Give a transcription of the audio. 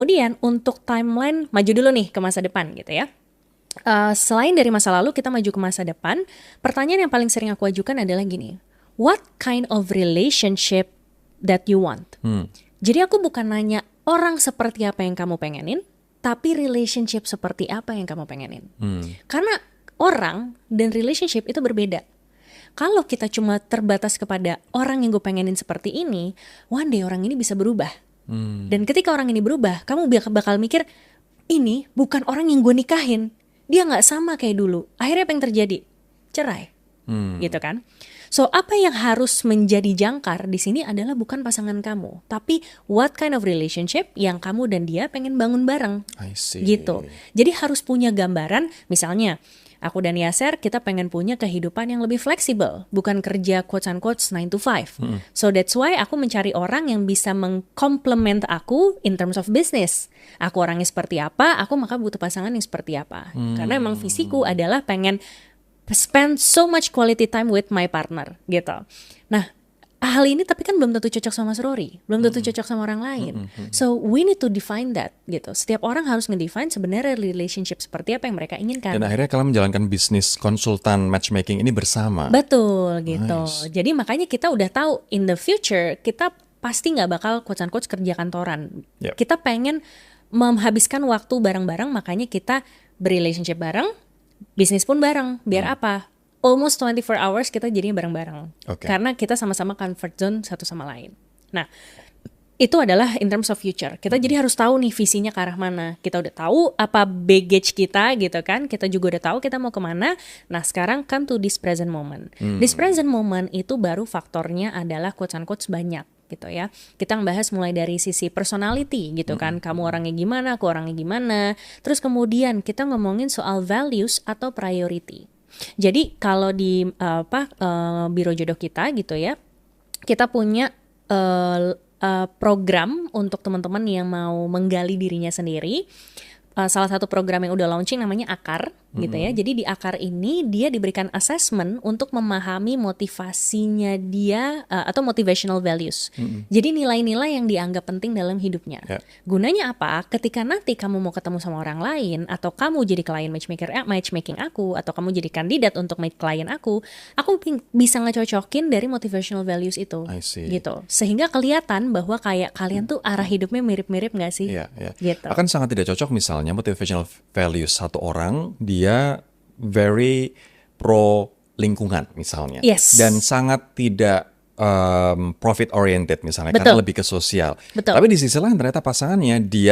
Kemudian untuk timeline maju dulu nih ke masa depan gitu ya. Selain dari masa lalu kita maju ke masa depan, pertanyaan yang paling sering aku ajukan adalah gini, what kind of relationship that you want? Jadi aku bukan nanya orang seperti apa yang kamu pengenin, tapi relationship seperti apa yang kamu pengenin. Karena orang dan relationship itu berbeda. Kalau kita cuma terbatas kepada orang yang gue pengenin seperti ini, one day orang ini bisa berubah. Dan ketika orang ini berubah, kamu bakal mikir, ini bukan orang yang gue nikahin. Dia nggak sama kayak dulu. Akhirnya apa yang terjadi? Cerai, gitu kan? So apa yang harus menjadi jangkar di sini adalah bukan pasangan kamu, tapi what kind of relationship yang kamu dan dia pengen bangun bareng, I see. gitu. Jadi harus punya gambaran. Misalnya, aku dan Yaser kita pengen punya kehidupan yang lebih fleksibel, bukan kerja quotes unquote 9 to 5. So that's why aku mencari orang yang bisa mengkomplement aku in terms of business. Aku orangnya seperti apa, aku maka butuh pasangan yang seperti apa. Karena emang visiku adalah pengen spend so much quality time with my partner gitu. Nah, hal ini tapi kan belum tentu cocok sama Mas Rory, belum tentu cocok sama orang lain. So we need to define that gitu. Setiap orang harus ngedefine sebenarnya relationship seperti apa yang mereka inginkan. Dan akhirnya kalian menjalankan bisnis konsultan matchmaking ini bersama. Betul gitu. Nice. Jadi makanya kita udah tahu in the future kita pasti nggak bakal quotes unquote kerja kantoran. Yep. Kita pengen menghabiskan waktu bareng-bareng, makanya kita berrelationship bareng, bisnis pun bareng. Biar apa? Almost 24 hours kita jadinya bareng-bareng. Oke. Karena kita sama-sama comfort zone satu sama lain. Nah, itu adalah in terms of future. Kita jadi harus tahu nih visinya ke arah mana. Kita udah tahu apa baggage kita gitu kan. Kita juga udah tahu kita mau kemana. Nah sekarang come to this present moment. This present moment itu baru faktornya adalah quotes-unquotes banyak gitu ya. Kita ngebahas mulai dari sisi personality gitu kan. Kamu orangnya gimana, aku orangnya gimana. Terus kemudian kita ngomongin soal values atau priority. Jadi kalau di biro jodoh kita gitu ya, kita punya program untuk teman-teman yang mau menggali dirinya sendiri. Salah satu program yang udah launching namanya Akar gitu ya. Jadi di Akar ini dia diberikan assessment untuk memahami motivasinya dia atau motivational values. Jadi nilai-nilai yang dianggap penting dalam hidupnya. Ya. Gunanya apa? Ketika nanti kamu mau ketemu sama orang lain atau kamu jadi klien matchmaking aku atau kamu jadi kandidat untuk klien aku bisa ngecocokin dari motivational values itu. I see. Gitu. Sehingga kelihatan bahwa kayak kalian tuh arah hidupnya mirip-mirip gak sih? Iya, iya. Gitu. Akan sangat tidak cocok misalnya motivational values satu orang dia very pro lingkungan misalnya. Yes. Dan sangat tidak profit oriented misalnya Betul. karena lebih ke sosial. Betul. Tapi di sisi lain ternyata pasangannya dia